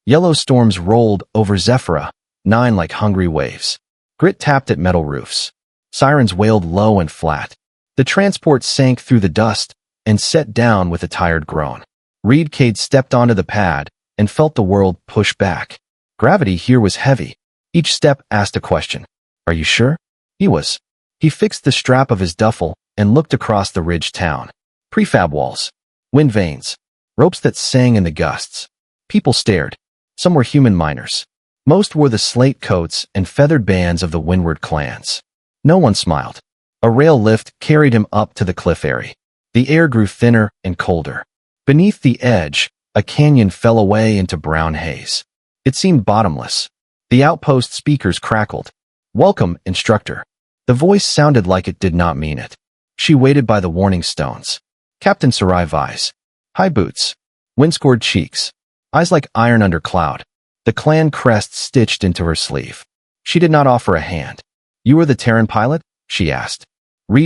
Yellow storms rolled over Zephyra, 9 like hungry waves. Grit tapped at metal roofs. Sirens wailed low and flat. The transport sank through the dust and set down with a tired groan. Cade stepped onto the pad and felt the world push back. Gravity here was heavy. Each step asked a question. Are you sure? He was. He fixed the strap of his duffel and looked across the ridge town. Prefab walls. Wind vanes. Ropes that sang in the gusts. People stared. Some were human miners. Most wore the slate coats and feathered bands of the Windward clans. No one smiled. A rail lift carried him up to the cliff area. The air grew thinner and colder. Beneath the edge, a canyon fell away into brown haze. It seemed bottomless. The outpost speakers crackled. Welcome, instructor. The voice sounded like it did not mean it. She waited by the warning stones. Captain Sarai Vise. High boots. Windscored cheeks. Eyes like iron under cloud. The clan crest stitched into her sleeve. She did not offer a hand. You are the Terran pilot? She asked.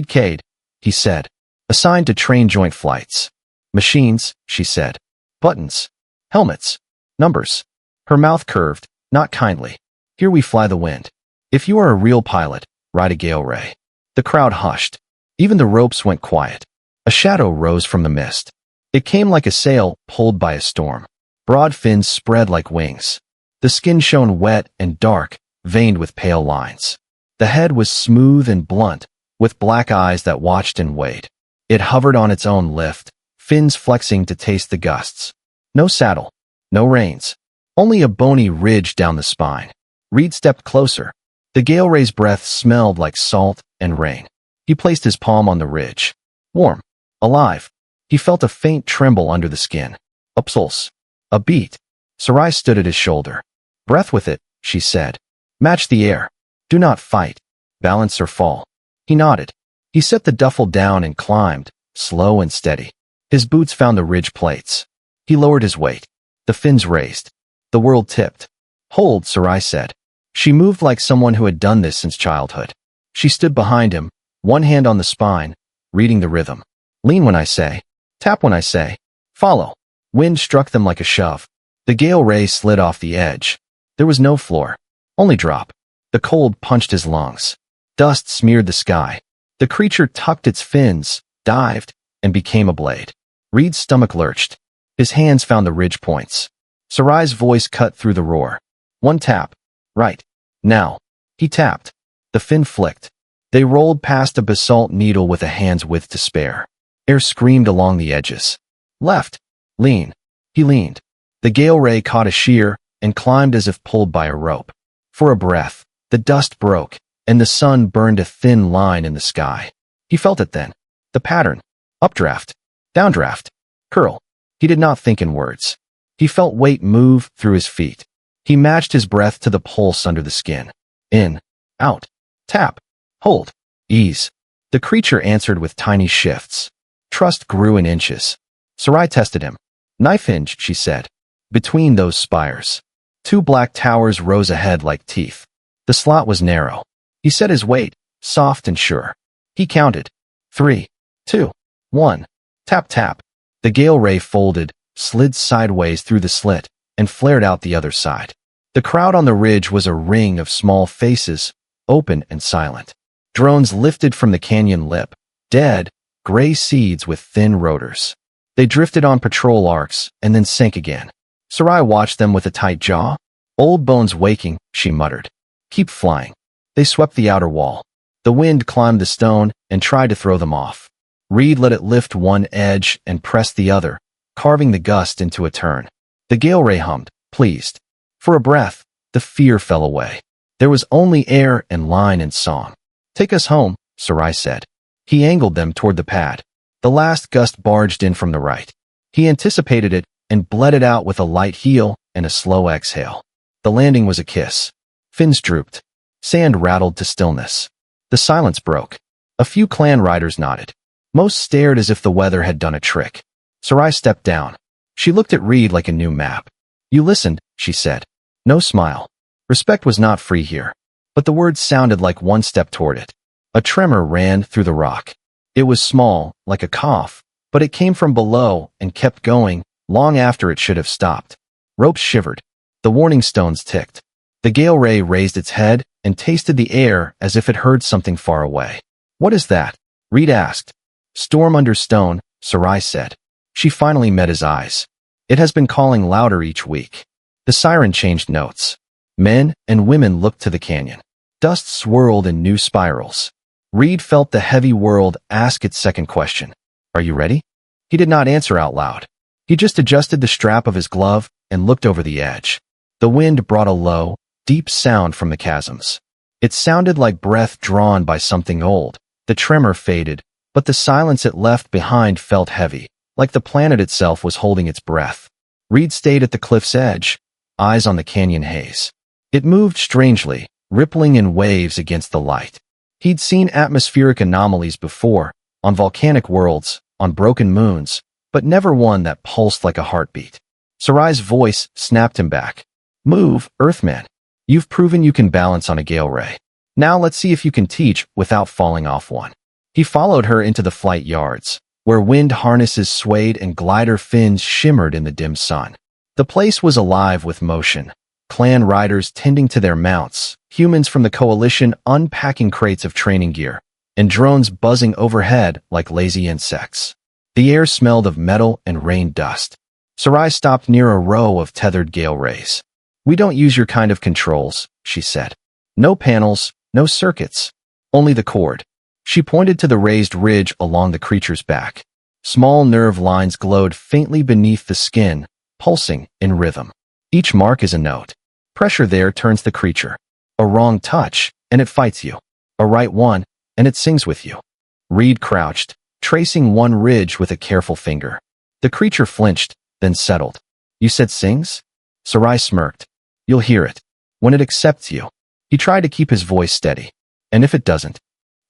Cade, he said. Assigned to train joint flights. Machines, she said. Buttons. Helmets. Numbers. Her mouth curved, not kindly. Here we fly the wind. If you are a real pilot, ride a gale ray. The crowd hushed. Even the ropes went quiet. A shadow rose from the mist. It came like a sail pulled by a storm. Broad fins spread like wings. The skin shone wet and dark, veined with pale lines. The head was smooth and blunt, with black eyes that watched and weighed. It hovered on its own lift, fins flexing to taste the gusts. No saddle. No reins. Only a bony ridge down the spine. Reed stepped closer. The gale ray's breath smelled like salt and rain. He placed his palm on the ridge. Warm. Alive. He felt a faint tremble under the skin. A pulse. A beat. Sarai stood at his shoulder. Breath with it, she said. Match the air. Do not fight. Balance or fall. He nodded. He set the duffel down and climbed, slow and steady. His boots found the ridge plates. He lowered his weight. The fins raised. The world tipped. Hold, Sarai said. She moved like someone who had done this since childhood. She stood behind him, one hand on the spine, reading the rhythm. Lean when I say. Tap when I say. Follow. Wind struck them like a shove. The gale ray slid off the edge. There was no floor. Only drop. The cold punched his lungs. Dust smeared the sky. The creature tucked its fins, dived, and became a blade. Reed's stomach lurched. His hands found the ridge points. Sarai's voice cut through the roar. One tap. Right. Now. He tapped. The fin flicked. They rolled past a basalt needle with a hand's width to spare. Air screamed along the edges. Left. Lean. He leaned. The gale ray caught a shear and climbed as if pulled by a rope. For a breath, the dust broke, and the sun burned a thin line in the sky. He felt it then. The pattern. Updraft. Downdraft. Curl. He did not think in words. He felt weight move through his feet. He matched his breath to the pulse under the skin. In. Out. Tap. Hold. Ease. The creature answered with tiny shifts. Trust grew in inches. Sarai tested him. Knife hinge, she said. Between those spires. 2 black towers rose ahead like teeth. The slot was narrow. He set his weight, soft and sure. He counted. 3, 2, 1. Tap, tap. The gale ray folded, slid sideways through the slit, and flared out the other side. The crowd on the ridge was a ring of small faces, open and silent. Drones lifted from the canyon lip, dead, gray seeds with thin rotors. They drifted on patrol arcs and then sank again. Sarai watched them with a tight jaw. Old bones waking, she muttered. Keep flying. They swept the outer wall. The wind climbed the stone and tried to throw them off. Reed let it lift one edge and press the other, carving the gust into a turn. The gale ray hummed, pleased. For a breath, the fear fell away. There was only air and line and song. Take us home, Sarai said. He angled them toward the pad. The last gust barged in from the right. He anticipated it and bled it out with a light heel and a slow exhale. The landing was a kiss. Fins drooped. Sand rattled to stillness. The silence broke. A few clan riders nodded. Most stared as if the weather had done a trick. Sarai stepped down. She looked at Reed like a new map. You listened, she said. No smile. Respect was not free here. But the words sounded like one step toward it. A tremor ran through the rock. It was small, like a cough, but it came from below and kept going long after it should have stopped. Ropes shivered. The warning stones ticked. The gale ray raised its head and tasted the air as if it heard something far away. "What is that?" Reed asked. "Storm under stone," Sarai said. She finally met his eyes. "It has been calling louder each week." The siren changed notes. Men and women looked to the canyon. Dust swirled in new spirals. Reed felt the heavy world ask its second question. "Are you ready?" He did not answer out loud. He just adjusted the strap of his glove and looked over the edge. The wind brought a low, deep sound from the chasms. It sounded like breath drawn by something old. The tremor faded, but the silence it left behind felt heavy, like the planet itself was holding its breath. Reed stayed at the cliff's edge, eyes on the canyon haze. It moved strangely, rippling in waves against the light. He'd seen atmospheric anomalies before, on volcanic worlds, on broken moons, but never one that pulsed like a heartbeat. Sarai's voice snapped him back. "Move, Earthman. You've proven you can balance on a gale ray. Now let's see if you can teach without falling off one." He followed her into the flight yards, where wind harnesses swayed and glider fins shimmered in the dim sun. The place was alive with motion. Clan riders tending to their mounts, humans from the coalition unpacking crates of training gear, and drones buzzing overhead like lazy insects. The air smelled of metal and rain dust. Sarai stopped near a row of tethered gale rays. "We don't use your kind of controls," she said. "No panels, no circuits, only the cord." She pointed to the raised ridge along the creature's back. Small nerve lines glowed faintly beneath the skin, pulsing in rhythm. Each mark is a note. Pressure there turns the creature. A wrong touch, and it fights you. A right one, and it sings with you. Reed crouched, tracing one ridge with a careful finger. The creature flinched, then settled. "You said sings?" Sarai smirked. "You'll hear it. When it accepts you." He tried to keep his voice steady. "And if it doesn't?"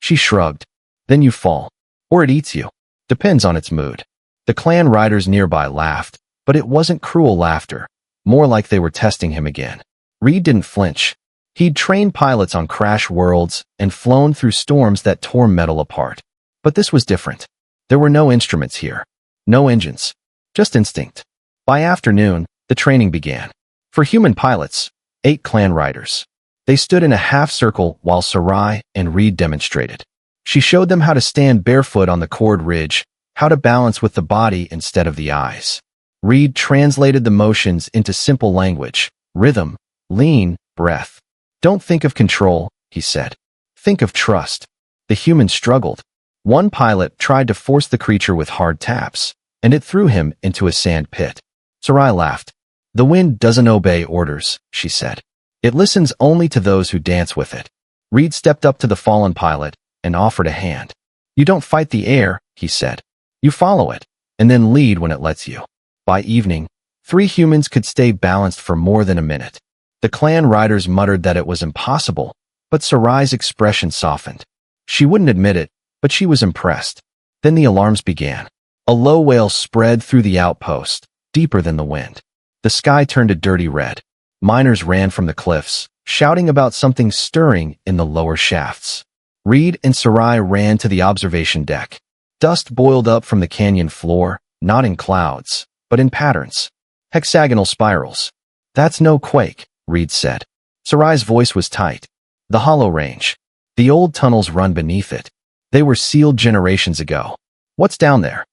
She shrugged. "Then you fall. Or it eats you. Depends on its mood." The clan riders nearby laughed, but it wasn't cruel laughter. More like they were testing him again. Reed didn't flinch. He'd trained pilots on crash worlds and flown through storms that tore metal apart. But this was different. There were no instruments here. No engines. Just instinct. By afternoon, the training began. For human pilots, 8 clan riders. They stood in a half-circle while Sarai and Reed demonstrated. She showed them how to stand barefoot on the cord ridge, how to balance with the body instead of the eyes. Reed translated the motions into simple language: rhythm, lean, breath. "Don't think of control," he said. "Think of trust." The humans struggled. One pilot tried to force the creature with hard taps, and it threw him into a sand pit. Sarai laughed. "The wind doesn't obey orders," she said. "It listens only to those who dance with it." Reed stepped up to the fallen pilot and offered a hand. "You don't fight the air," he said. "You follow it, and then lead when it lets you." By evening, 3 humans could stay balanced for more than a minute. The clan riders muttered that it was impossible, but Sarai's expression softened. She wouldn't admit it, but she was impressed. Then the alarms began. A low wail spread through the outpost, deeper than the wind. The sky turned a dirty red. Miners ran from the cliffs, shouting about something stirring in the lower shafts. Reed and Sarai ran to the observation deck. Dust boiled up from the canyon floor, not in clouds, but in patterns. Hexagonal spirals. "That's no quake," Reed said. Sarai's voice was tight. "The hollow range. The old tunnels run beneath it. They were sealed generations ago." "What's down there?"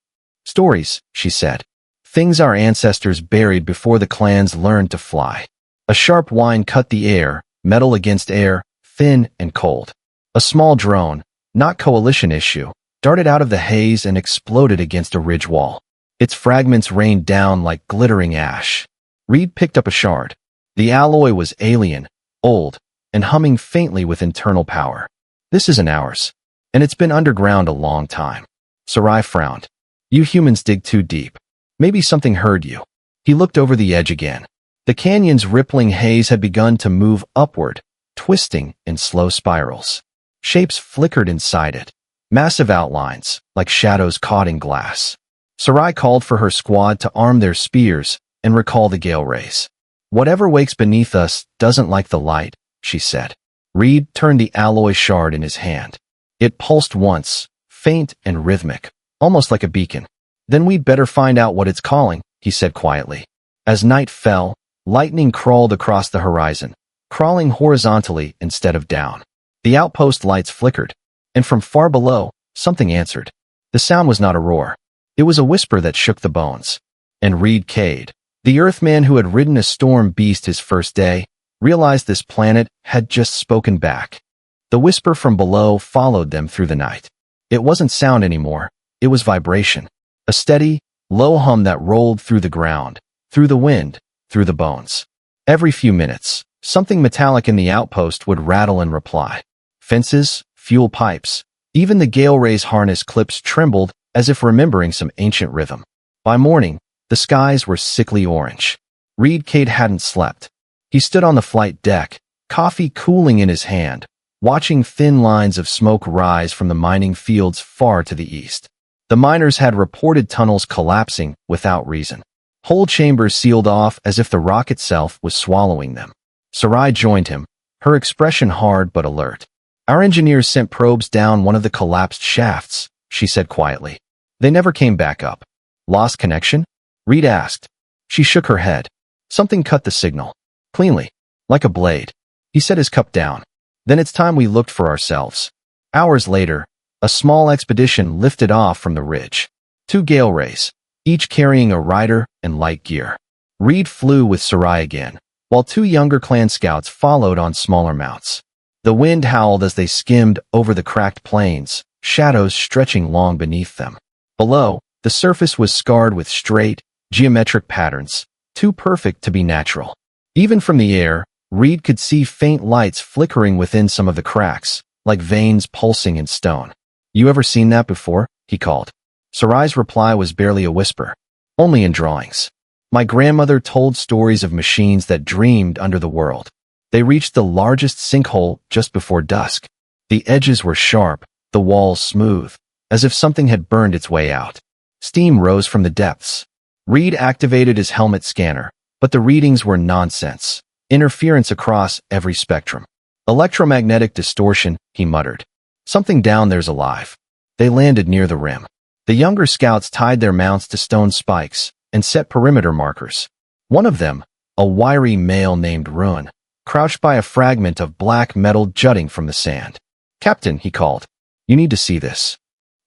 "Stories," she said. "Things our ancestors buried before the clans learned to fly." A sharp whine cut the air, metal against air, thin and cold. A small drone, not coalition issue, darted out of the haze and exploded against a ridge wall. Its fragments rained down like glittering ash. Reed picked up a shard. The alloy was alien, old, and humming faintly with internal power. "This isn't ours, and it's been underground a long time." Sarai frowned. "You humans dig too deep. Maybe something heard you." He looked over the edge again. The canyon's rippling haze had begun to move upward, twisting in slow spirals. Shapes flickered inside it, massive outlines, like shadows caught in glass. Sarai called for her squad to arm their spears and recall the gale rays. "Whatever wakes beneath us doesn't like the light," she said. Reed turned the alloy shard in his hand. It pulsed once, faint and rhythmic, almost like a beacon. "Then we'd better find out what it's calling," he said quietly. As night fell, Lightning crawled across the horizon, crawling horizontally instead of down. The outpost lights flickered, and from far below, something answered. The sound was not a roar. It was a whisper that shook the bones. And Reed Cade, the Earthman who had ridden a storm beast his first day, realized this planet had just spoken back. The whisper from below followed them through the night. It wasn't sound anymore. It was vibration. A steady, low hum that rolled through the ground, through the wind, through the bones. Every few minutes, something metallic in the outpost would rattle in reply. Fences, fuel pipes, even the Gale Ray's harness clips trembled as if remembering some ancient rhythm. By morning, the skies were sickly orange. Reed Cade hadn't slept. He stood on the flight deck, coffee cooling in his hand, watching thin lines of smoke rise from the mining fields far to the east. The miners had reported tunnels collapsing without reason. Whole chambers sealed off as if the rock itself was swallowing them. Sarai joined him, her expression hard but alert. "Our engineers sent probes down one of the collapsed shafts," she said quietly. "They never came back up." "Lost connection?" Reed asked. She shook her head. "Something cut the signal. Cleanly. Like a blade." He set his cup down. "Then it's time we looked for ourselves." Hours later, a small expedition lifted off from the ridge. 2 Gale Rays, each carrying a rider and light gear. Reed flew with Sarai again, while 2 younger clan scouts followed on smaller mounts. The wind howled as they skimmed over the cracked plains, shadows stretching long beneath them. Below, the surface was scarred with straight, geometric patterns, too perfect to be natural. Even from the air, Reed could see faint lights flickering within some of the cracks, like veins pulsing in stone. "You ever seen that before?" he called. Sarai's reply was barely a whisper. "Only in drawings. My grandmother told stories of machines that dreamed under the world. They reached the largest sinkhole just before dusk. The edges were sharp, the walls smooth, as if something had burned its way out. Steam rose from the depths. Reed activated his helmet scanner, but the readings were nonsense. Interference across every spectrum. "Electromagnetic distortion," he muttered. "Something down there's alive." They landed near the rim. The younger scouts tied their mounts to stone spikes and set perimeter markers. One of them, a wiry male named Ruin, crouched by a fragment of black metal jutting from the sand. "Captain," he called, "you need to see this."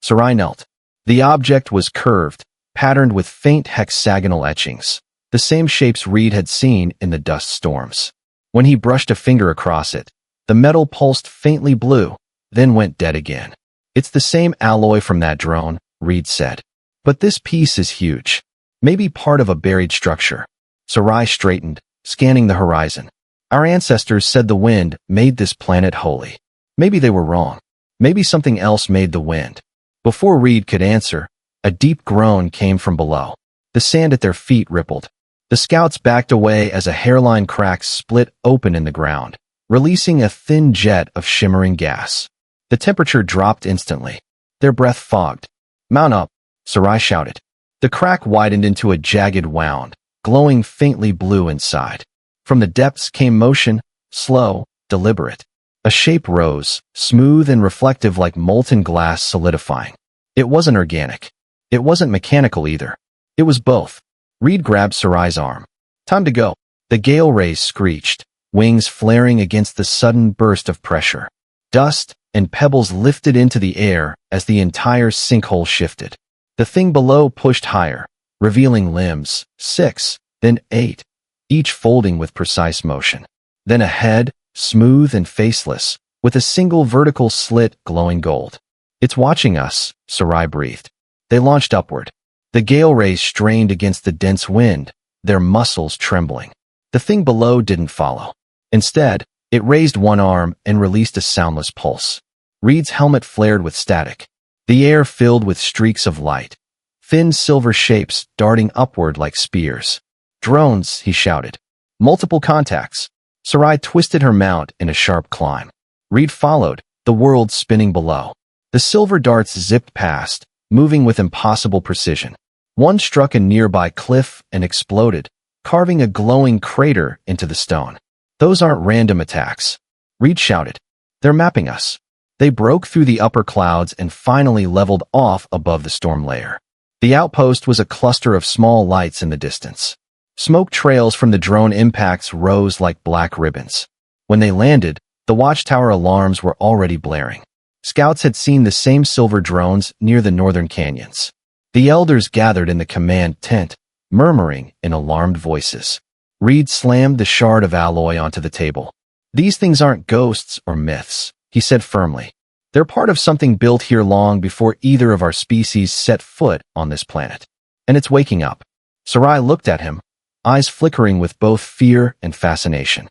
Sarai knelt. The object was curved, patterned with faint hexagonal etchings, the same shapes Reed had seen in the dust storms. When he brushed a finger across it, the metal pulsed faintly blue, then went dead again. "It's the same alloy from that drone," Reed said. "But this piece is huge. Maybe part of a buried structure." Sarai straightened, scanning the horizon. "Our ancestors said the wind made this planet holy. Maybe they were wrong. Maybe something else made the wind." Before Reed could answer, a deep groan came from below. The sand at their feet rippled. The scouts backed away as a hairline crack split open in the ground, releasing a thin jet of shimmering gas. The temperature dropped instantly. Their breath fogged. "Mount up," Sarai shouted. The crack widened into a jagged wound, glowing faintly blue inside. From the depths came motion, slow, deliberate. A shape rose, smooth and reflective like molten glass solidifying. It wasn't organic. It wasn't mechanical either. It was both. Reed grabbed Sarai's arm. "Time to go." The Gale Rays screeched, wings flaring against the sudden burst of pressure. Dust and pebbles lifted into the air as the entire sinkhole shifted. The thing below pushed higher, revealing limbs, 6, then 8, each folding with precise motion. Then a head, smooth and faceless, with a single vertical slit glowing gold. "It's watching us," Sarai breathed. They launched upward. The Gale Rays strained against the dense wind, their muscles trembling. The thing below didn't follow. Instead, it raised one arm and released a soundless pulse. Reed's helmet flared with static. The air filled with streaks of light, thin silver shapes darting upward like spears. "Drones," he shouted. "Multiple contacts." Sarai twisted her mount in a sharp climb. Reed followed, the world spinning below. The silver darts zipped past, moving with impossible precision. One struck a nearby cliff and exploded, carving a glowing crater into the stone. "Those aren't random attacks," Reed shouted. "They're mapping us." They broke through the upper clouds and finally leveled off above the storm layer. The outpost was a cluster of small lights in the distance. Smoke trails from the drone impacts rose like black ribbons. When they landed, the watchtower alarms were already blaring. Scouts had seen the same silver drones near the northern canyons. The elders gathered in the command tent, murmuring in alarmed voices. Reed slammed the shard of alloy onto the table. "These things aren't ghosts or myths," he said firmly. "They're part of something built here long before either of our species set foot on this planet. And it's waking up." Sarai looked at him, eyes flickering with both fear and fascination.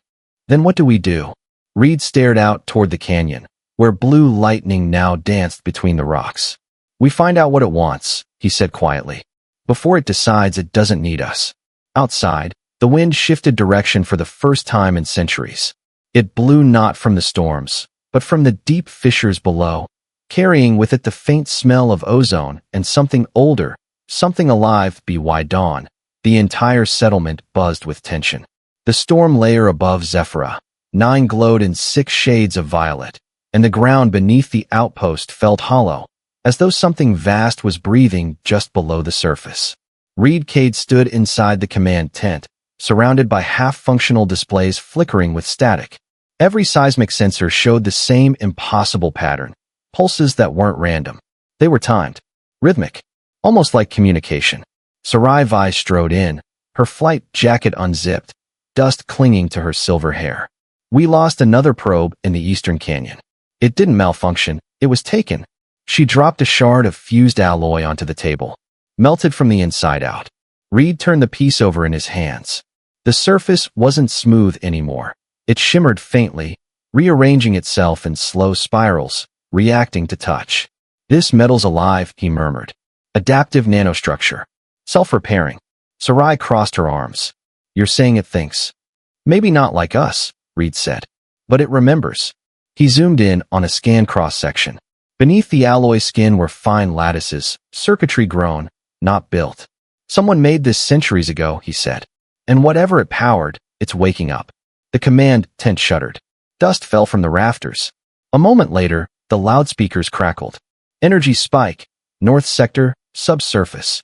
"Then what do we do?" Reed stared out toward the canyon, where blue lightning now danced between the rocks. "We find out what it wants," he said quietly, "before it decides it doesn't need us." Outside, the wind shifted direction for the first time in centuries. It blew not from the storms, but from the deep fissures below, carrying with it the faint smell of ozone and something older, something alive. By dawn, the entire settlement buzzed with tension. The storm layer above Zephyra, 9 glowed in 6 shades of violet, and the ground beneath the outpost felt hollow, as though something vast was breathing just below the surface. Reed Cade stood inside the command tent, surrounded by half-functional displays flickering with static. Every seismic sensor showed the same impossible pattern, pulses that weren't random. They were timed, rhythmic, almost like communication. Sarai Vi strode in, her flight jacket unzipped, dust clinging to her silver hair. "We lost another probe in the eastern canyon. It didn't malfunction, it was taken." She dropped a shard of fused alloy onto the table, melted from the inside out. Reed turned the piece over in his hands. The surface wasn't smooth anymore. It shimmered faintly, rearranging itself in slow spirals, reacting to touch. "This metal's alive," he murmured. "Adaptive nanostructure. Self-repairing." Sarai crossed her arms. "You're saying it thinks?" "Maybe not like us," Reed said. "But it remembers." He zoomed in on a scan cross-section. Beneath the alloy skin were fine lattices, circuitry grown, not built. "Someone made this centuries ago," he said. "And whatever it powered, it's waking up." The command tent shuddered. Dust fell from the rafters. A moment later, the loudspeakers crackled. "Energy spike. North sector, subsurface."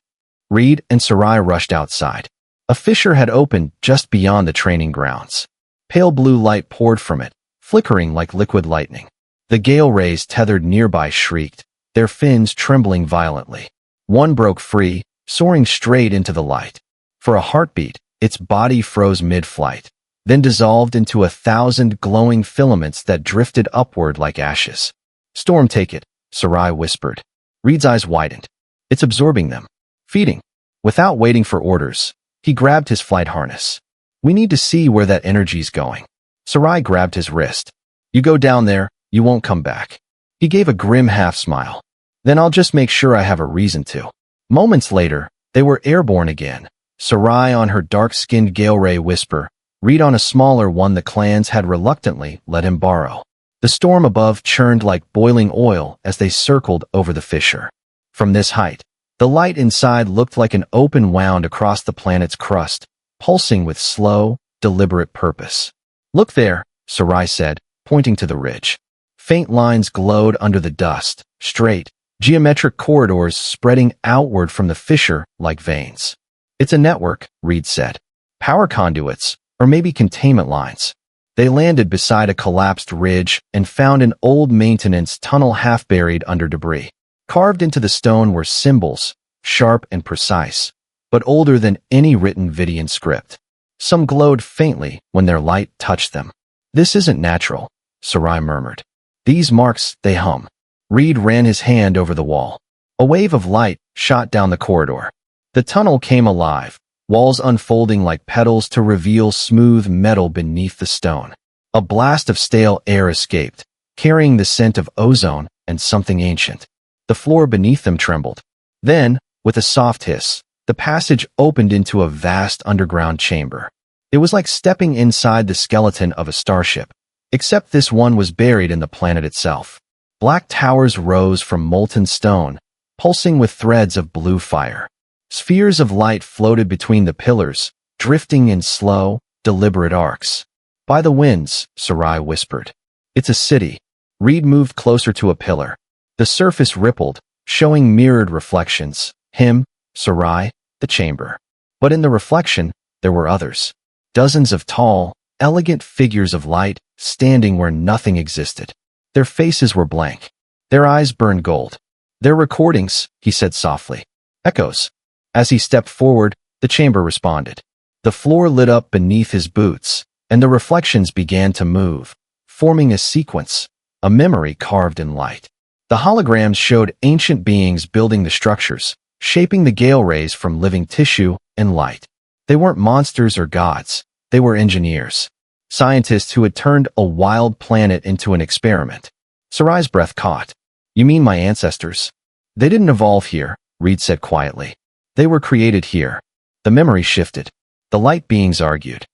Reed and Sarai rushed outside. A fissure had opened just beyond the training grounds. Pale blue light poured from it, flickering like liquid lightning. The gale rays tethered nearby shrieked, their fins trembling violently. One broke free, soaring straight into the light. For a heartbeat, its body froze mid-flight, then dissolved into 1,000 glowing filaments that drifted upward like ashes. "Storm, take it," Sarai whispered. Reed's eyes widened. "It's absorbing them. Feeding." Without waiting for orders, he grabbed his flight harness. "We need to see where that energy's going." Sarai grabbed his wrist. "You go down there, you won't come back." He gave a grim half-smile. "Then I'll just make sure I have a reason to." Moments later, they were airborne again. Sarai on her dark-skinned Gale Ray whisper, Reed on a smaller one the clans had reluctantly let him borrow. The storm above churned like boiling oil as they circled over the fissure. From this height, the light inside looked like an open wound across the planet's crust, pulsing with slow, deliberate purpose. "Look there," Sarai said, pointing to the ridge. Faint lines glowed under the dust, straight, geometric corridors spreading outward from the fissure like veins. "It's a network," Reed said. "Power conduits, or maybe containment lines." They landed beside a collapsed ridge and found an old maintenance tunnel half buried under debris. Carved into the stone were symbols, sharp and precise, but older than any written Vidian script. Some glowed faintly when their light touched them. "This isn't natural," Sarai murmured. "These marks, they hum." Reed ran his hand over the wall. A wave of light shot down the corridor. The tunnel came alive, walls unfolding like petals to reveal smooth metal beneath the stone. A blast of stale air escaped, carrying the scent of ozone and something ancient. The floor beneath them trembled. Then, with a soft hiss, the passage opened into a vast underground chamber. It was like stepping inside the skeleton of a starship, except this one was buried in the planet itself. Black towers rose from molten stone, pulsing with threads of blue fire. Spheres of light floated between the pillars, drifting in slow, deliberate arcs. "By the winds," Sarai whispered. "It's a city." Reed moved closer to a pillar. The surface rippled, showing mirrored reflections. Him, Sarai, the chamber. But in the reflection, there were others. Dozens of tall, elegant figures of light standing where nothing existed. Their faces were blank. Their eyes burned gold. "They're recordings," he said softly. "Echoes." As he stepped forward, the chamber responded. The floor lit up beneath his boots, and the reflections began to move, forming a sequence, a memory carved in light. The holograms showed ancient beings building the structures, shaping the gale rays from living tissue and light. They weren't monsters or gods. They were engineers. Scientists who had turned a wild planet into an experiment. Sarai's breath caught. "You mean my ancestors?" "They didn't evolve here," Reed said quietly. "They were created here." The memory shifted. The light beings argued,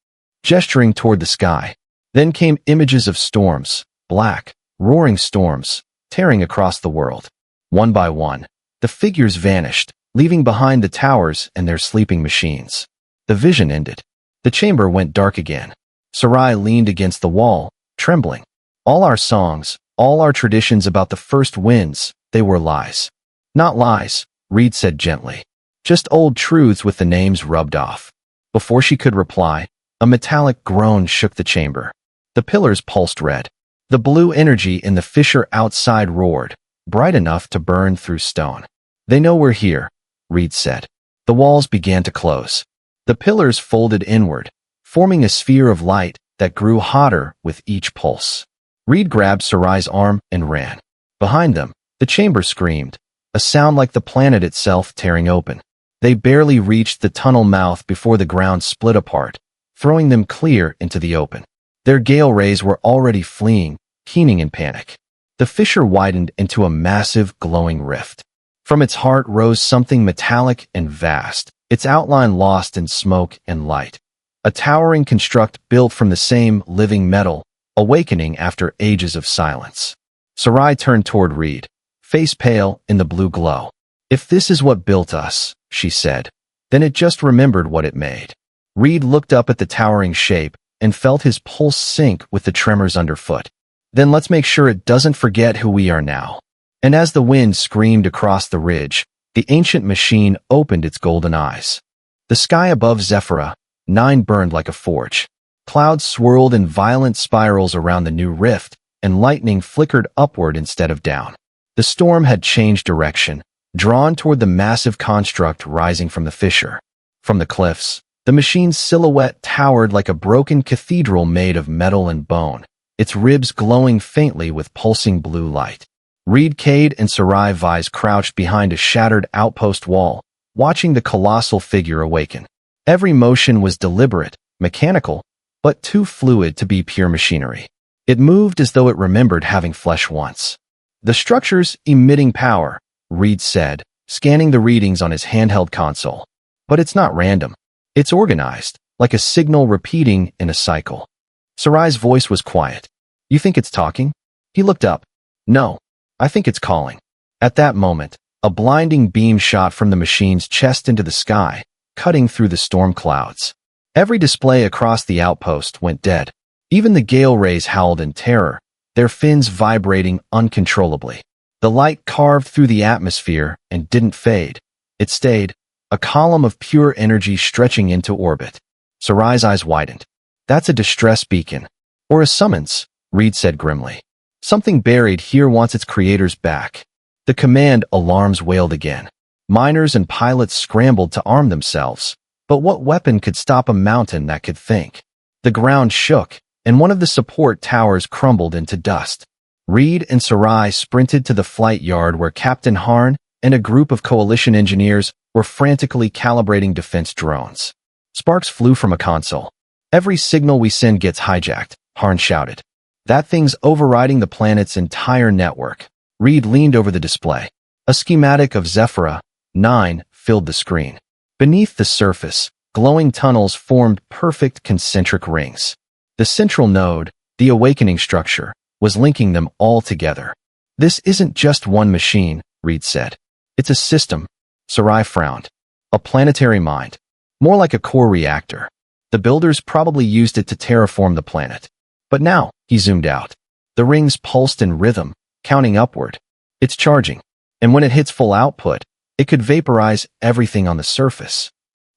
gesturing toward the sky. Then came images of storms, black, roaring storms, tearing across the world. One by one, the figures vanished, leaving behind the towers and their sleeping machines. The vision ended. The chamber went dark again. Sarai leaned against the wall, trembling. "All our songs, all our traditions about the first winds, they were lies." "Not lies," Reed said gently. "Just old truths with the names rubbed off." Before she could reply, a metallic groan shook the chamber. The pillars pulsed red. The blue energy in the fissure outside roared, bright enough to burn through stone. "They know we're here," Reed said. The walls began to close. The pillars folded inward, forming a sphere of light that grew hotter with each pulse. Reed grabbed Sarai's arm and ran. Behind them, the chamber screamed, a sound like the planet itself tearing open. They barely reached the tunnel mouth before the ground split apart, throwing them clear into the open. Their gale rays were already fleeing, keening in panic. The fissure widened into a massive, glowing rift. From its heart rose something metallic and vast, its outline lost in smoke and light. A towering construct built from the same living metal, awakening after ages of silence. Sarai turned toward Reed, face pale in the blue glow. "If this is what built us," she said, "then it just remembered what it made." Reed looked up at the towering shape and felt his pulse sink with the tremors underfoot. "Then let's make sure it doesn't forget who we are now." And as the wind screamed across the ridge, the ancient machine opened its golden eyes. The sky above Zephyrah 9 burned like a forge. Clouds swirled in violent spirals around the new rift, and lightning flickered upward instead of down. The storm had changed direction, drawn toward the massive construct rising from the fissure. From the cliffs, the machine's silhouette towered like a broken cathedral made of metal and bone, its ribs glowing faintly with pulsing blue light. Reed, Cade, and Sarai Vise crouched behind a shattered outpost wall, watching the colossal figure awaken. Every motion was deliberate, mechanical, but too fluid to be pure machinery. It moved as though it remembered having flesh once. "The structure's emitting power," Reed said, scanning the readings on his handheld console. "But it's not random. It's organized, like a signal repeating in a cycle." Sarai's voice was quiet. "You think it's talking?" He looked up. "No, I think it's calling." At that moment, a blinding beam shot from the machine's chest into the sky, cutting through the storm clouds. Every display across the outpost went dead. Even the gale rays howled in terror, their fins vibrating uncontrollably. The light carved through the atmosphere and didn't fade. It stayed, a column of pure energy stretching into orbit. Sarai's eyes widened. "That's a distress beacon. Or a summons," Reed said grimly. "Something buried here wants its creators back." The command alarms wailed again. Miners and pilots scrambled to arm themselves. But what weapon could stop a mountain that could think? The ground shook, and one of the support towers crumbled into dust. Reed and Sarai sprinted to the flight yard where Captain Harn and a group of coalition engineers were frantically calibrating defense drones. Sparks flew from a console. "Every signal we send gets hijacked," Harn shouted. "That thing's overriding the planet's entire network." Reed leaned over the display. A schematic of Zephyrah 9 filled the screen. Beneath the surface, glowing tunnels formed perfect concentric rings. The central node, the awakening structure, was linking them all together. "This isn't just one machine," Reed said. "It's a system." Sarai frowned. "A planetary mind. More like a core reactor. The builders probably used it to terraform the planet. But now," he zoomed out. The rings pulsed in rhythm, counting upward. "It's charging. And when it hits full output, it could vaporize everything on the surface."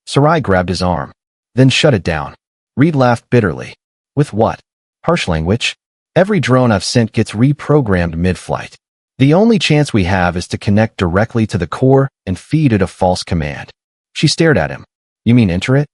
Sarai grabbed his arm. Then shut it down. Reed laughed bitterly. With what? Harsh language? Every drone I've sent gets reprogrammed mid-flight. The only chance we have is to connect directly to the core and feed it a false command. She stared at him. You mean enter it?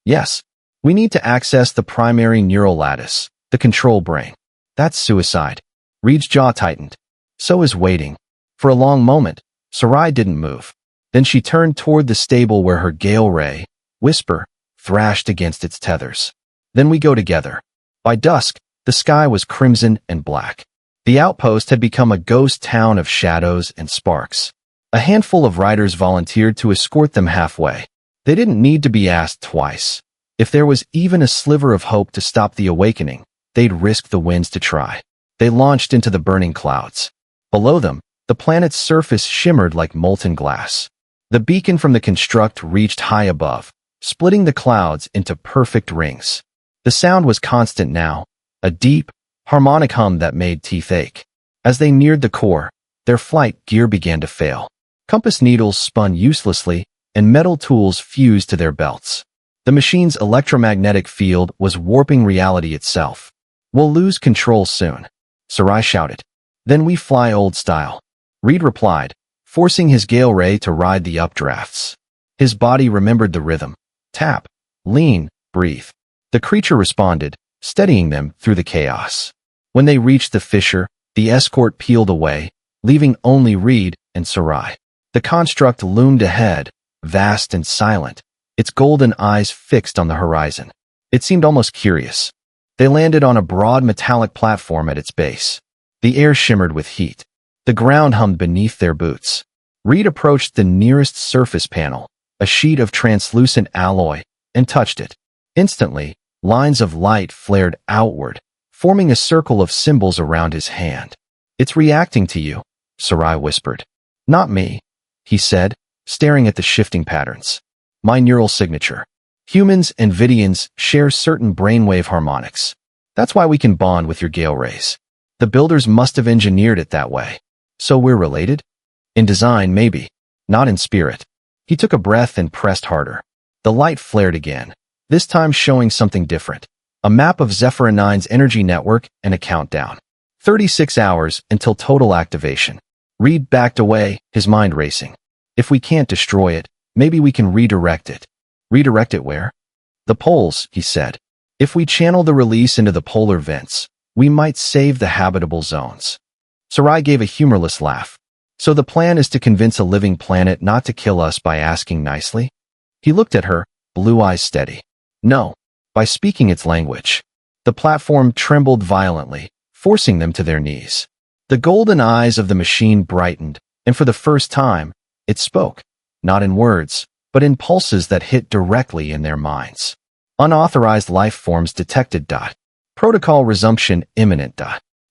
Yes. We need to access the primary neural lattice, the control brain. That's suicide. Reed's jaw tightened. So is waiting. For a long moment, Sarai didn't move. Then she turned toward the stable where her Gale Ray, whisper, thrashed against its tethers. Then we go together. By dusk, the sky was crimson and black. The outpost had become a ghost town of shadows and sparks. A handful of riders volunteered to escort them halfway. They didn't need to be asked twice. If there was even a sliver of hope to stop the awakening, they'd risk the winds to try. They launched into the burning clouds. Below them, the planet's surface shimmered like molten glass. The beacon from the construct reached high above, splitting the clouds into perfect rings. The sound was constant now, a deep, harmonic hum that made teeth ache. As they neared the core, their flight gear began to fail. Compass needles spun uselessly, and metal tools fused to their belts. The machine's electromagnetic field was warping reality itself. We'll lose control soon, Sarai shouted. Then we fly old style. Reed replied, forcing his Gale Ray to ride the updrafts. His body remembered the rhythm. Tap, lean, breathe. The creature responded, steadying them through the chaos. When they reached the fissure, the escort peeled away, leaving only Reed and Sarai. The construct loomed ahead, vast and silent, its golden eyes fixed on the horizon. It seemed almost curious. They landed on a broad metallic platform at its base. The air shimmered with heat. The ground hummed beneath their boots. Reed approached the nearest surface panel, a sheet of translucent alloy, and touched it. Instantly, lines of light flared outward, forming a circle of symbols around his hand. It's reacting to you, Sarai whispered. Not me, he said, staring at the shifting patterns. My neural signature. Humans and Vidians share certain brainwave harmonics. That's why we can bond with your Gale Rays. The builders must have engineered it that way. So we're related? In design, maybe. Not in spirit. He took a breath and pressed harder. The light flared again, this time showing something different. A map of Zephyr 9's energy network and a countdown. 36 hours until total activation. Reed backed away, his mind racing. If we can't destroy it, maybe we can redirect it. Redirect it where? The poles, he said. If we channel the release into the polar vents, we might save the habitable zones. Sarai gave a humorless laugh. So the plan is to convince a living planet not to kill us by asking nicely? He looked at her, blue eyes steady. No, by speaking its language. The platform trembled violently, forcing them to their knees. The golden eyes of the machine brightened, and for the first time, it spoke, not in words, but in pulses that hit directly in their minds. Unauthorized life forms detected. Protocol resumption imminent.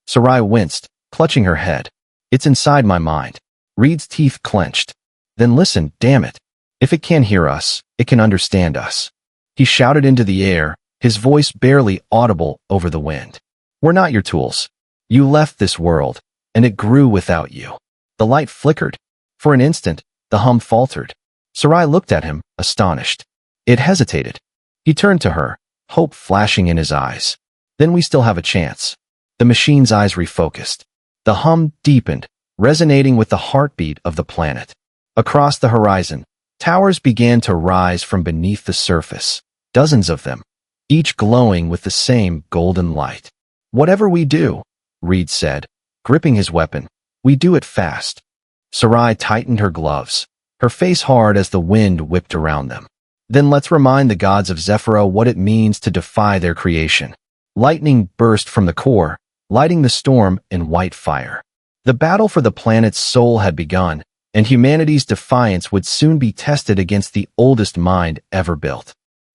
Sarai winced, clutching her head. It's inside my mind. Reed's teeth clenched. Then listen, damn it. If it can't hear us, it can understand us. He shouted into the air, his voice barely audible over the wind. We're not your tools. You left this world, and it grew without you. The light flickered. For an instant, the hum faltered. Sarai looked at him, astonished. It hesitated. He turned to her, hope flashing in his eyes. Then we still have a chance. The machine's eyes refocused. The hum deepened, resonating with the heartbeat of the planet. Across the horizon, towers began to rise from beneath the surface, dozens of them, each glowing with the same golden light. Whatever we do, Reed said, gripping his weapon, we do it fast. Sarai tightened her gloves, her face hard as the wind whipped around them. Then let's remind the gods of Zephyra what it means to defy their creation. Lightning burst from the core, lighting the storm in white fire. The battle for the planet's soul had begun, and humanity's defiance would soon be tested against the oldest mind ever built.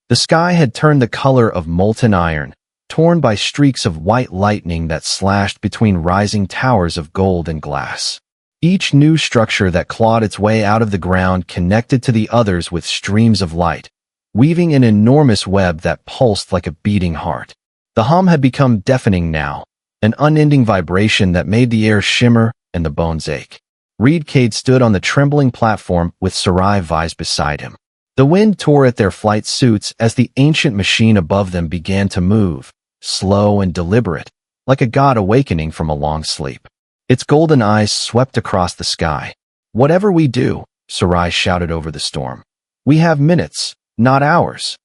The sky had turned the color of molten iron, torn by streaks of white lightning that slashed between rising towers of gold and glass. Each new structure that clawed its way out of the ground connected to the others with streams of light, weaving an enormous web that pulsed like a beating heart. The hum had become deafening now, an unending vibration that made the air shimmer and the bones ache. Reed Cade stood on the trembling platform with Sarai Vise beside him. The wind tore at their flight suits as the ancient machine above them began to move, slow and deliberate, like a god awakening from a long sleep. Its golden eyes swept across the sky. "Whatever we do," Sarai shouted over the storm, "we have minutes, not hours."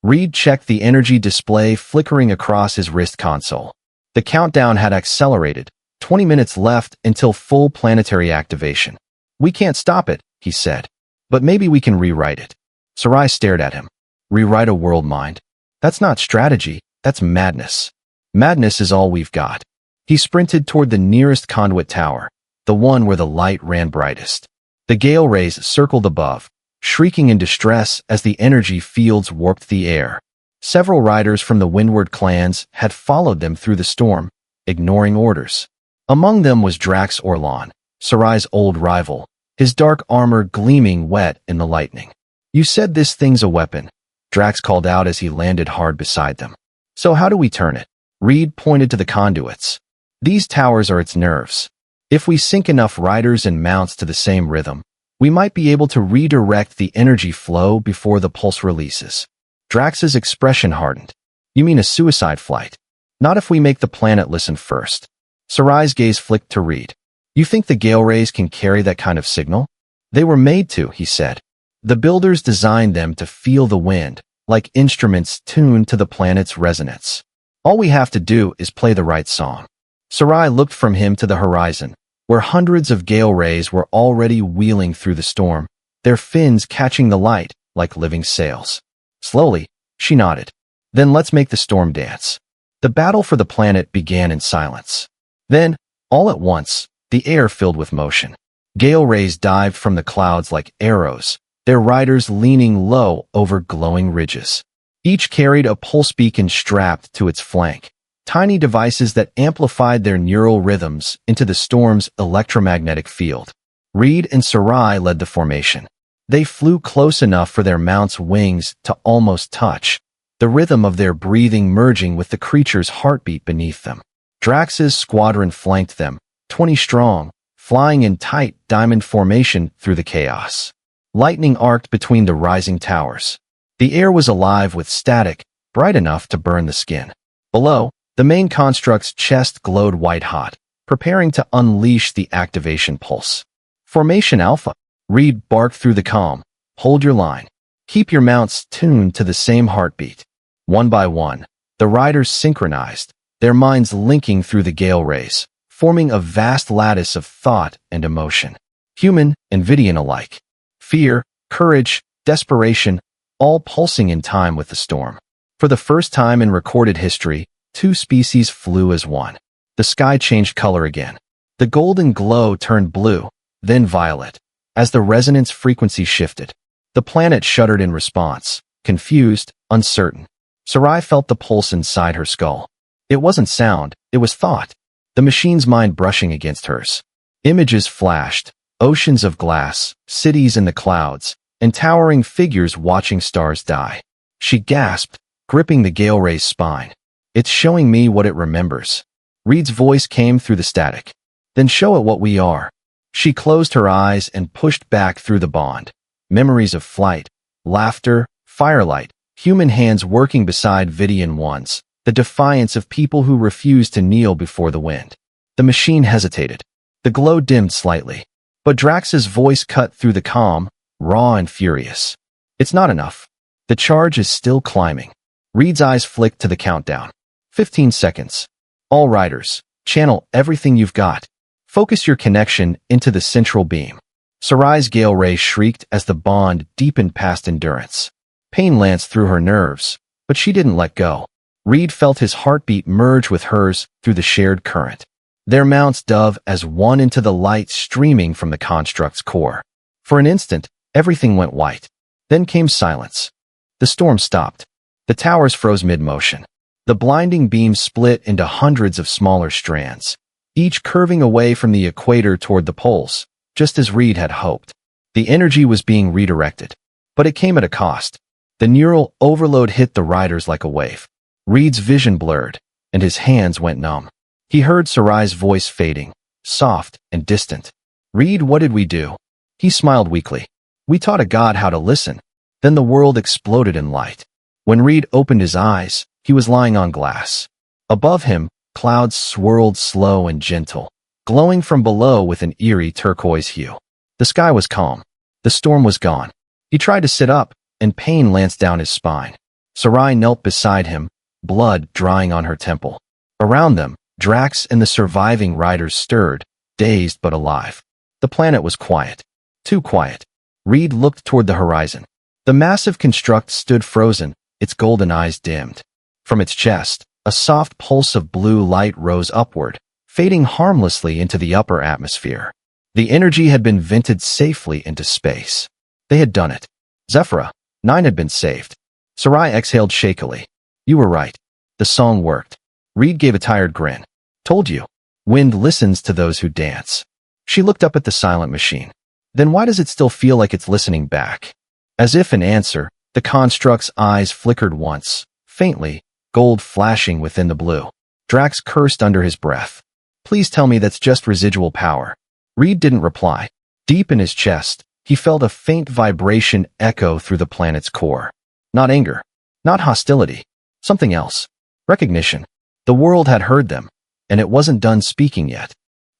Reed checked the energy display flickering across his wrist console. The countdown had accelerated, 20 minutes left until full planetary activation. "We can't stop it," he said, "but maybe we can rewrite it." Sarai stared at him. "Rewrite a world mind? That's not strategy, that's madness. Madness is all we've got." He sprinted toward the nearest conduit tower, the one where the light ran brightest. The gale rays circled above, shrieking in distress as the energy fields warped the air. Several riders from the Windward clans had followed them through the storm, ignoring orders. Among them was Drax Orlan, Sarai's old rival, his dark armor gleaming wet in the lightning. "You said this thing's a weapon," Drax called out as he landed hard beside them. "So how do we turn it?" Reed pointed to the conduits. "These towers are its nerves. If we sync enough riders and mounts to the same rhythm, we might be able to redirect the energy flow before the pulse releases." Drax's expression hardened. "You mean a suicide flight?" "Not if we make the planet listen first." Sarai's gaze flicked to Reed. "You think the gale rays can carry that kind of signal?" "They were made to," he said. "The builders designed them to feel the wind, like instruments tuned to the planet's resonance. All we have to do is play the right song." Sarai looked from him to the horizon, where hundreds of gale rays were already wheeling through the storm, their fins catching the light like living sails. Slowly, she nodded. "Then let's make the storm dance." The battle for the planet began in silence. Then, all at once, the air filled with motion. Gale rays dived from the clouds like arrows, their riders leaning low over glowing ridges. Each carried a pulse beacon strapped to its flank, tiny devices that amplified their neural rhythms into the storm's electromagnetic field. Reed and Sarai led the formation. They flew close enough for their mounts' wings to almost touch, the rhythm of their breathing merging with the creature's heartbeat beneath them. Drax's squadron flanked them, 20 strong, flying in tight diamond formation through the chaos. Lightning arced between the rising towers. The air was alive with static, bright enough to burn the skin. Below, the main construct's chest glowed white-hot, preparing to unleash the activation pulse. "Formation Alpha," Reed barked through the comm. "Hold your line. Keep your mounts tuned to the same heartbeat." One by one, the riders synchronized, their minds linking through the gale rays, forming a vast lattice of thought and emotion. Human and Vidian alike. Fear, courage, desperation, all pulsing in time with the storm. For the first time in recorded history, two species flew as one. The sky changed color again. The golden glow turned blue, then violet, as the resonance frequency shifted. The planet shuddered in response, confused, uncertain. Sarai felt the pulse inside her skull. It wasn't sound, it was thought. The machine's mind brushing against hers. Images flashed, oceans of glass, cities in the clouds, and towering figures watching stars die. She gasped, gripping the gale ray's spine. "It's showing me what it remembers." Reed's voice came through the static. "Then show it what we are." She closed her eyes and pushed back through the bond. Memories of flight, laughter, firelight, human hands working beside Vidian ones, the defiance of people who refused to kneel before the wind. The machine hesitated. The glow dimmed slightly. But Drax's voice cut through the calm, raw and furious. "It's not enough. The charge is still climbing." Reed's eyes flicked to the countdown. 15 seconds. "All riders, channel everything you've got. Focus your connection into the central beam." Sarai's gale ray shrieked as the bond deepened past endurance. Pain lanced through her nerves, but she didn't let go. Reed felt his heartbeat merge with hers through the shared current. Their mounts dove as one into the light streaming from the construct's core. For an instant, everything went white. Then came silence. The storm stopped. The towers froze mid-motion. The blinding beam split into hundreds of smaller strands, each curving away from the equator toward the poles, just as Reed had hoped. The energy was being redirected, but it came at a cost. The neural overload hit the riders like a wave. Reed's vision blurred, and his hands went numb. He heard Sarai's voice fading, soft and distant. "Reed, what did we do?" He smiled weakly. "We taught a god how to listen." Then the world exploded in light. When Reed opened his eyes, he was lying on glass. Above him, clouds swirled slow and gentle, glowing from below with an eerie turquoise hue. The sky was calm. The storm was gone. He tried to sit up, and pain lanced down his spine. Sarai knelt beside him, blood drying on her temple. Around them, Drax and the surviving riders stirred, dazed but alive. The planet was quiet. Too quiet. Reed looked toward the horizon. The massive construct stood frozen, its golden eyes dimmed. From its chest, a soft pulse of blue light rose upward, fading harmlessly into the upper atmosphere. The energy had been vented safely into space. They had done it. Zephyra, 9 had been saved. Sarai exhaled shakily. You were right. The song worked. Reed gave a tired grin. Told you. Wind listens to those who dance. She looked up at the silent machine. Then why does it still feel like it's listening back? As if in answer, the construct's eyes flickered once, faintly, gold flashing within the blue. Drax cursed under his breath. Please tell me that's just residual power. Reed didn't reply. Deep in his chest, he felt a faint vibration echo through the planet's core. Not anger. Not hostility. Something else. Recognition. The world had heard them, and it wasn't done speaking yet.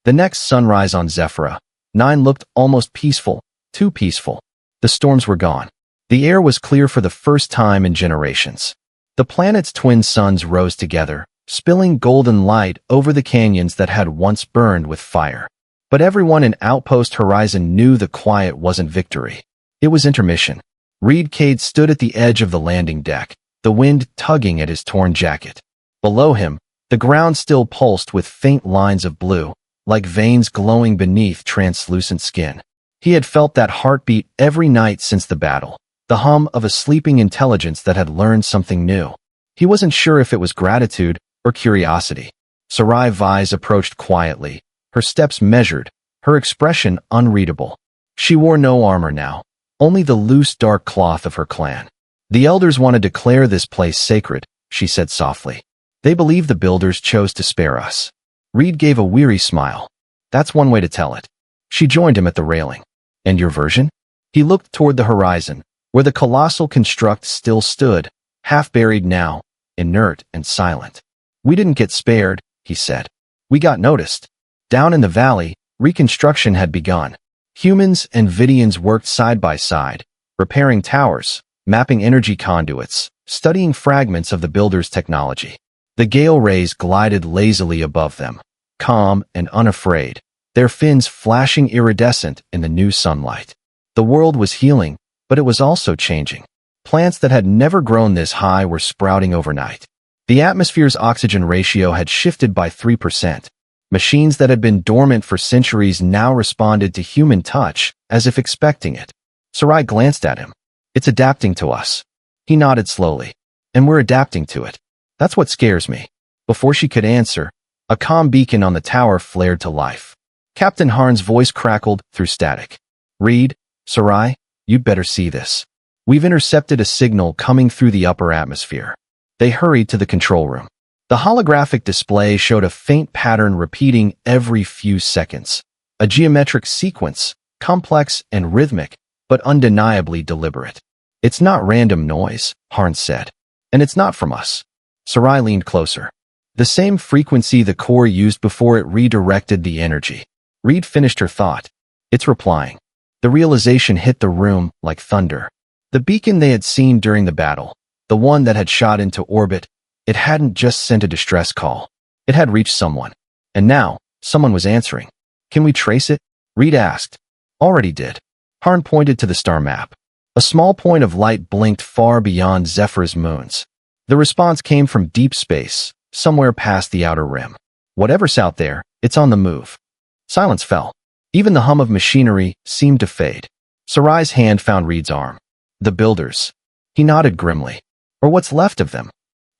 The next sunrise on Zephyra, 9 looked almost peaceful, too peaceful. The storms were gone. The air was clear for the first time in generations. The planet's twin suns rose together, spilling golden light over the canyons that had once burned with fire. But everyone in Outpost Horizon knew the quiet wasn't victory. It was intermission. Reed Cade stood at the edge of the landing deck, the wind tugging at his torn jacket. Below him, the ground still pulsed with faint lines of blue, like veins glowing beneath translucent skin. He had felt that heartbeat every night since the battle, the hum of a sleeping intelligence that had learned something new. He wasn't sure if it was gratitude or curiosity. Sarai Vise approached quietly, her steps measured, her expression unreadable. She wore no armor now, only the loose dark cloth of her clan. The elders want to declare this place sacred, she said softly. They believe the builders chose to spare us. Reed gave a weary smile. That's one way to tell it. She joined him at the railing. And your version? He looked toward the horizon, where the colossal construct still stood, half buried now, inert and silent. We didn't get spared, he said. We got noticed. Down in the valley, reconstruction had begun. Humans and Vidians worked side by side, repairing towers, mapping energy conduits, studying fragments of the builders' technology. The gale rays glided lazily above them, calm and unafraid, their fins flashing iridescent in the new sunlight. The world was healing, but it was also changing. Plants that had never grown this high were sprouting overnight. The atmosphere's oxygen ratio had shifted by 3%. Machines that had been dormant for centuries now responded to human touch, as if expecting it. Sarai glanced at him. It's adapting to us. He nodded slowly. And we're adapting to it. That's what scares me. Before she could answer, a comm beacon on the tower flared to life. Captain Harn's voice crackled through static. Reed, Sarai, you'd better see this. We've intercepted a signal coming through the upper atmosphere. They hurried to the control room. The holographic display showed a faint pattern repeating every few seconds. A geometric sequence, complex and rhythmic, but undeniably deliberate. It's not random noise, Harn said. And it's not from us. Sarai leaned closer. The same frequency the core used before it redirected the energy. Reed finished her thought. It's replying. The realization hit the room like thunder. The beacon they had seen during the battle, the one that had shot into orbit, it hadn't just sent a distress call. It had reached someone. And now, someone was answering. Can we trace it? Reed asked. Already did. Harn pointed to the star map. A small point of light blinked far beyond Zephyra's moons. The response came from deep space, somewhere past the outer rim. Whatever's out there, it's on the move. Silence fell. Even the hum of machinery seemed to fade. Sarai's hand found Reed's arm. The builders. He nodded grimly. Or what's left of them.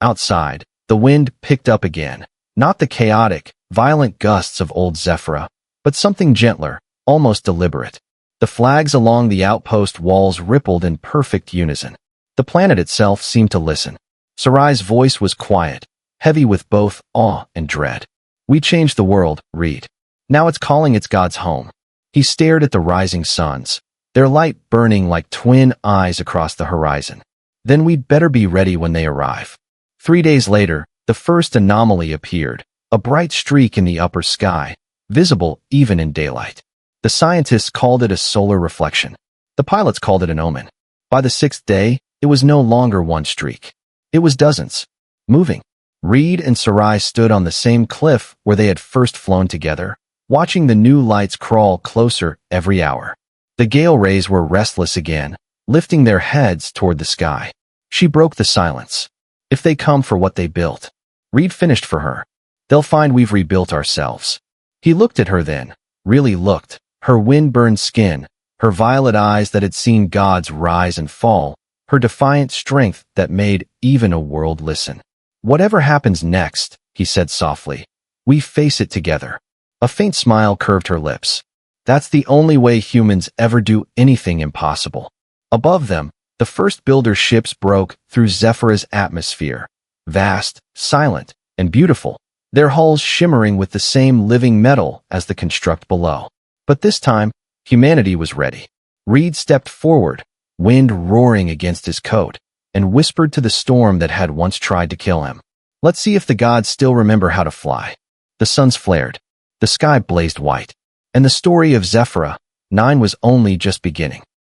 Outside, the wind picked up again. Not the chaotic, violent gusts of old Zephyra, but something gentler, almost deliberate. The flags along the outpost walls rippled in perfect unison. The planet itself seemed to listen. Sarai's voice was quiet, heavy with both awe and dread. We changed the world, Reed. Now it's calling its gods home. He stared at the rising suns, their light burning like twin eyes across the horizon. Then we'd better be ready when they arrive. 3 days later, the first anomaly appeared, a bright streak in the upper sky, visible even in daylight. The scientists called it a solar reflection. The pilots called it an omen. By the 6th day, it was no longer one streak. It was dozens, moving. Reed and Sarai stood on the same cliff where they had first flown together, watching the new lights crawl closer every hour. The gale rays were restless again, lifting their heads toward the sky. She broke the silence. If they come for what they built, Reed finished for her. They'll find we've rebuilt ourselves. He looked at her then, really looked, her wind-burned skin, her violet eyes that had seen gods rise and fall, her defiant strength that made even a world listen. Whatever happens next, he said softly, we face it together. A faint smile curved her lips. That's the only way humans ever do anything impossible. Above them, the first builder ships broke through Zephyr's atmosphere, vast, silent, and beautiful, their hulls shimmering with the same living metal as the construct below. But this time, humanity was ready. Reed stepped forward, wind roaring against his coat, and whispered to the storm that had once tried to kill him. Let's see if the gods still remember how to fly. The suns flared. The sky blazed white. And the story of Zephyr 9 was only just beginning.